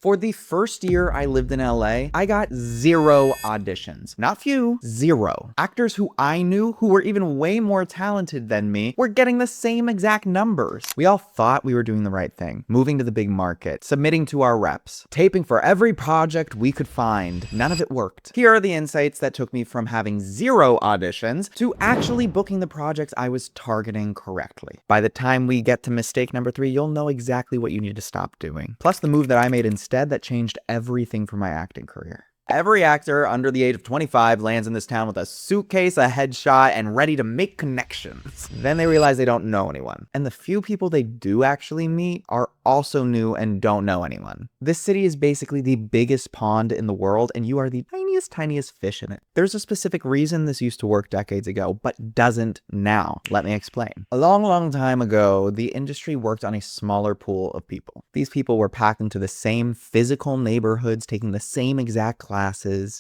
For the first year I lived in LA, I got 0 auditions. Not few, 0. Actors who I knew who were even way more talented than me were getting the same exact numbers. We all thought we were doing the right thing, moving to the big market, submitting to our reps, taping for every project we could find. None of it worked. Here are the insights that took me from having 0 auditions to actually booking the projects I was targeting correctly. By the time we get to mistake number 3, you'll know exactly what you need to stop doing. Plus the move that I made instead that changed everything for my acting career. Every actor under the age of 25 lands in this town with a suitcase, a headshot, and ready to make connections. Then they realize they don't know anyone. And the few people they do actually meet are also new and don't know anyone. This city is basically the biggest pond in the world, and you are the tiniest fish in it. There's a specific reason this used to work decades ago, but doesn't now. Let me explain. A long time ago, the industry worked on a smaller pool of people. These people were packed into the same physical neighborhoods, taking the same exact classes,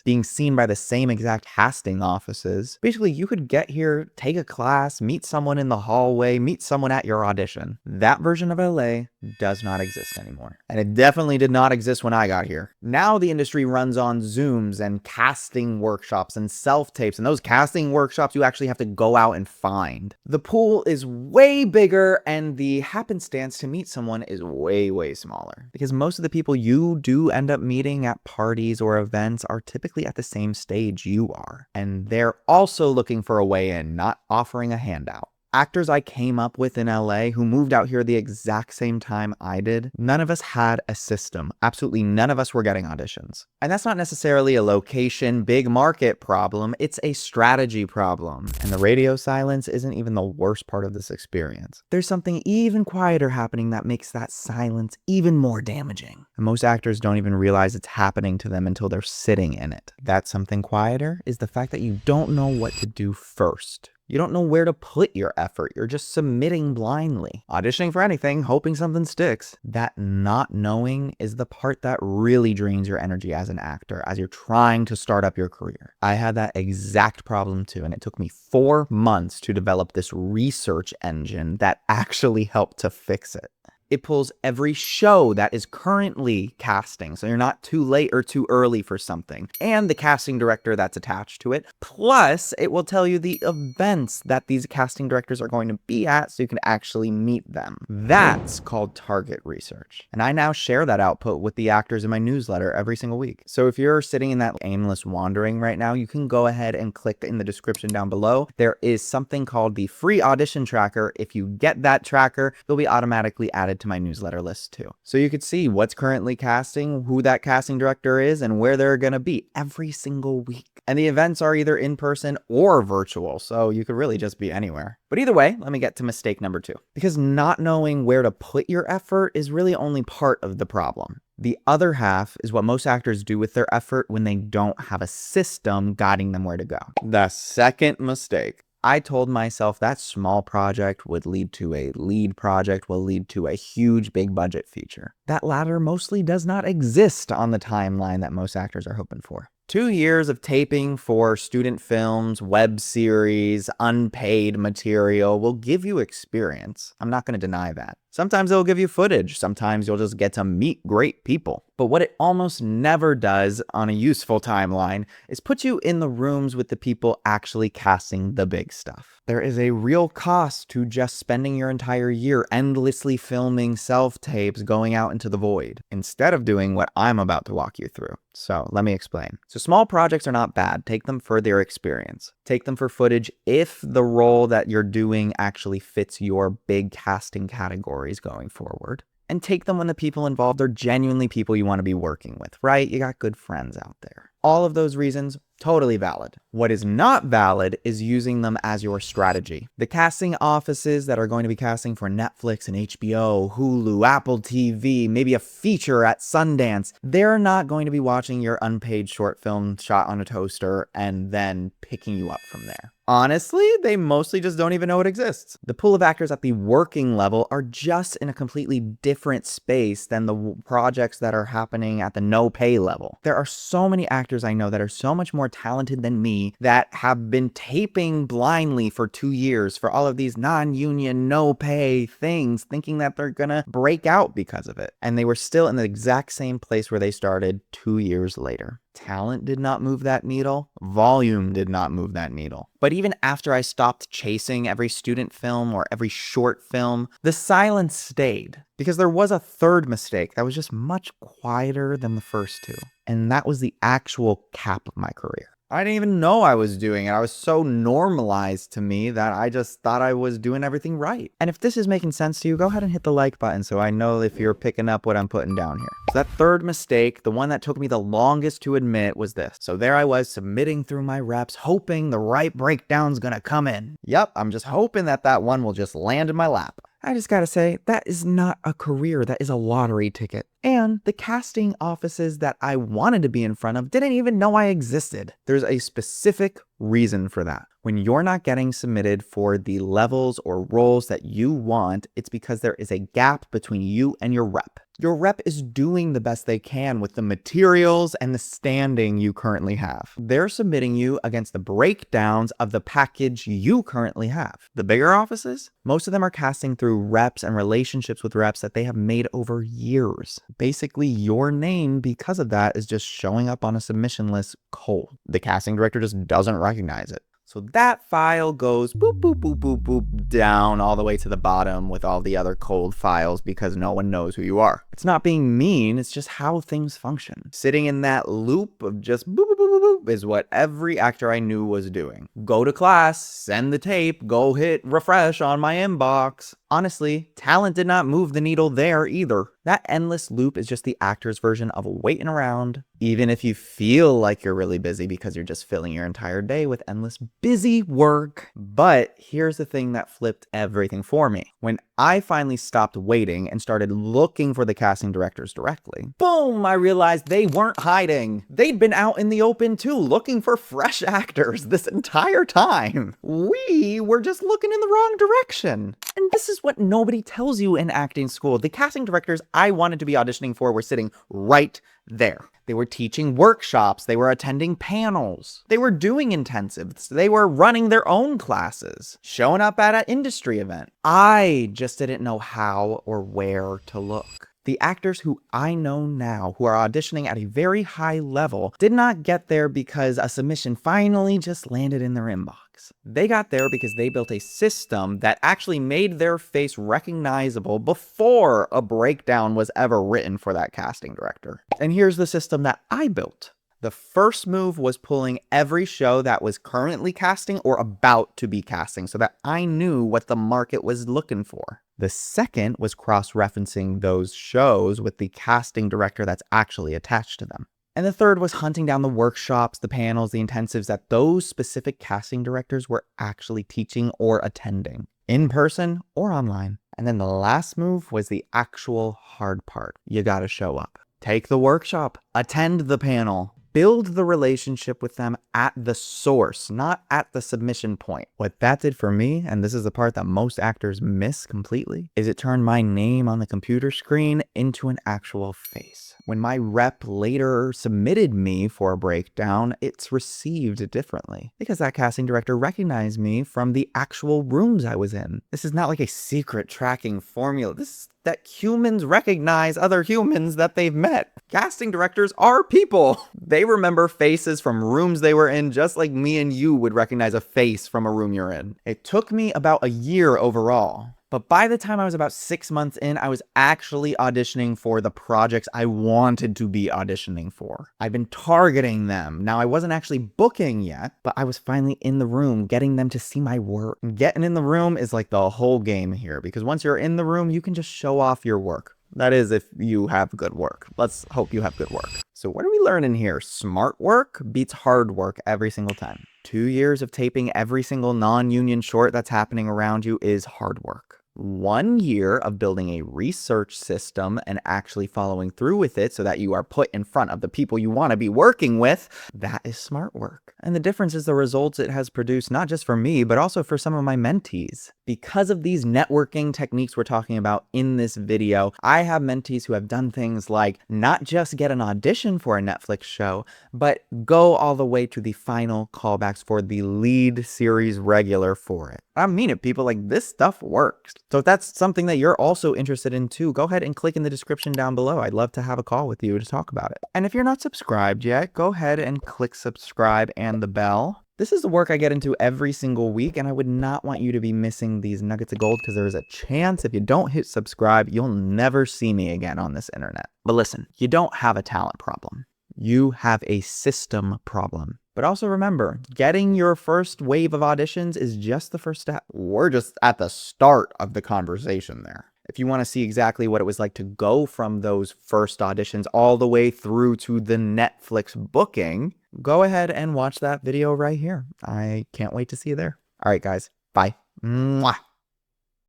being seen by the same exact casting offices. Basically, you could get here, take a class, meet someone in the hallway, meet someone at your audition. That version of LA does not exist anymore. And it definitely did not exist when I got here. Now the industry runs on Zooms and casting workshops and self-tapes, and those casting workshops you actually have to go out and find. The pool is way bigger and the happenstance to meet someone is way smaller. Because most of the people you do end up meeting at parties or events are typically at the same stage you are. And they're also looking for a way in, not offering a handout. Actors I came up with in LA who moved out here the exact same time I did, none of us had a system. Absolutely none of us were getting auditions. And that's not necessarily a location, big market problem, it's a strategy problem. And the radio silence isn't even the worst part of this experience. There's something even quieter happening that makes that silence even more damaging. And most actors don't even realize it's happening to them until they're sitting in it. That something quieter is the fact that you don't know what to do first. You don't know where to put your effort. You're just submitting blindly, auditioning for anything, hoping something sticks. That not knowing is the part that really drains your energy as an actor as you're trying to start up your career. I had that exact problem too, and it took me 4 months to develop this research engine that actually helped to fix it. It pulls every show that is currently casting, so you're not too late or too early for something, and the casting director that's attached to it. Plus, it will tell you the events that these casting directors are going to be at so you can actually meet them. That's called target research. And I now share that output with the actors in my newsletter every single week. So if you're sitting in that aimless wandering right now, you can go ahead and click in the description down below. There is something called the free audition tracker. If you get that tracker, you'll be automatically added to my newsletter list too. So you could see what's currently casting, who that casting director is, and where they're gonna be every single week. And the events are either in person or virtual, so you could really just be anywhere. But either way, let me get to mistake number 2. Because not knowing where to put your effort is really only part of the problem. The other half is what most actors do with their effort when they don't have a system guiding them where to go. The second mistake. I told myself that small project would lead to a lead project, will lead to a huge big budget feature. That latter mostly does not exist on the timeline that most actors are hoping for. 2 years of taping for student films, web series, unpaid material will give you experience. I'm not going to deny that. Sometimes it'll give you footage. Sometimes you'll just get to meet great people. But what it almost never does on a useful timeline is put you in the rooms with the people actually casting the big stuff. There is a real cost to just spending your entire year endlessly filming self-tapes going out into the void, instead of doing what I'm about to walk you through. So let me explain. So small projects are not bad. Take them for their experience. Take them for footage if the role that you're doing actually fits your big casting categories going forward. And take them when the people involved are genuinely people you want to be working with, right? You got good friends out there. All of those reasons, totally valid. What is not valid is using them as your strategy. The casting offices that are going to be casting for Netflix and HBO, Hulu, Apple TV, maybe a feature at Sundance, they're not going to be watching your unpaid short film shot on a toaster and then picking you up from there. Honestly, they mostly just don't even know it exists. The pool of actors at the working level are just in a completely different space than the projects that are happening at the no pay level. There are so many actors I know that are so much more talented than me that have been taping blindly for 2 years for all of these non-union, no pay things, thinking that they're gonna break out because of it. And they were still in the exact same place where they started 2 years later. Talent did not move that needle. Volume did not move that needle. But even after I stopped chasing every student film or every short film, the silence stayed. Because there was a third mistake that was just much quieter than the first two. And that was the actual cap of my career. I didn't even know I was doing it. I was so normalized to me that I just thought I was doing everything right. And if this is making sense to you, go ahead and hit the like button so I know if you're picking up what I'm putting down here. So that third mistake, the one that took me the longest to admit, was this. So there I was submitting through my reps, hoping the right breakdown's gonna come in. Yep, I'm just hoping that that one will just land in my lap. I just gotta say, that is not a career, that is a lottery ticket. And the casting offices that I wanted to be in front of didn't even know I existed. There's a specific reason for that. When you're not getting submitted for the levels or roles that you want, it's because there is a gap between you and your rep. Your rep is doing the best they can with the materials and the standing you currently have. They're submitting you against the breakdowns of the package you currently have. The bigger offices, most of them are casting through reps and relationships with reps that they have made over years. Basically, your name, because of that, is just showing up on a submission list cold. The casting director just doesn't recognize it. So that file goes boop, boop, boop, boop, boop, down all the way to the bottom with all the other cold files because no one knows who you are. It's not being mean, it's just how things function. Sitting in that loop of just boop, boop, boop, boop, boop is what every actor I knew was doing. Go to class, send the tape, go hit refresh on my inbox. Honestly, talent did not move the needle there either. That endless loop is just the actor's version of waiting around, even if you feel like you're really busy because you're just filling your entire day with endless busy work. But here's the thing that flipped everything for me. When I finally stopped waiting and started looking for the casting directors directly, boom, I realized they weren't hiding. They'd been out in the open too, looking for fresh actors this entire time. We were just looking in the wrong direction. And this is what nobody tells you in acting school. The casting directors I wanted to be auditioning for were sitting right there. They were teaching workshops, they were attending panels, they were doing intensives, they were running their own classes, showing up at an industry event. I just didn't know how or where to look. The actors who I know now who are auditioning at a very high level did not get there because a submission finally just landed in their inbox. They got there because they built a system that actually made their face recognizable before a breakdown was ever written for that casting director. And here's the system that I built. The first move was pulling every show that was currently casting or about to be casting so that I knew what the market was looking for. The second was cross-referencing those shows with the casting director that's actually attached to them. And the third was hunting down the workshops, the panels, the intensives that those specific casting directors were actually teaching or attending, in person or online. And then the last move was the actual hard part. You gotta show up. Take the workshop, attend the panel, build the relationship with them at the source, not at the submission point. What that did for me, and this is the part that most actors miss completely, is it turned my name on the computer screen into an actual face. When my rep later submitted me for a breakdown, it's received differently because that casting director recognized me from the actual rooms I was in. This is not like a secret tracking formula. This is that humans recognize other humans that they've met. Casting directors are people. They remember faces from rooms they were in just like me and you would recognize a face from a room you're in. It took me about a year overall. But by the time I was about 6 months in, I was actually auditioning for the projects I wanted to be auditioning for. I've been targeting them. Now, I wasn't actually booking yet, but I was finally in the room, getting them to see my work. Getting in the room is like the whole game here, because once you're in the room, you can just show off your work. That is, if you have good work. Let's hope you have good work. So what are we learning here? Smart work beats hard work every single time. 2 years of taping every single non-union short that's happening around you is hard work. 1 year of building a research system and actually following through with it so that you are put in front of the people you want to be working with, that is smart work. And the difference is the results it has produced, not just for me, but also for some of my mentees. Because of these networking techniques we're talking about in this video, I have mentees who have done things like not just get an audition for a Netflix show, but go all the way to the final callbacks for the lead series regular for it. I mean it, people, like, this stuff works. So if that's something that you're also interested in too, go ahead and click in the description down below. I'd love to have a call with you to talk about it. And if you're not subscribed yet, go ahead and click subscribe and the bell. This is the work I get into every single week, and I would not want you to be missing these nuggets of gold, because there is a chance if you don't hit subscribe, you'll never see me again on this internet. But listen, you don't have a talent problem. You have a system problem. But also remember, getting your first wave of auditions is just the first step. We're just at the start of the conversation there. If you want to see exactly what it was like to go from those first auditions all the way through to the Netflix booking, go ahead and watch that video right here. I can't wait to see you there. All right, guys. Bye. Mwah.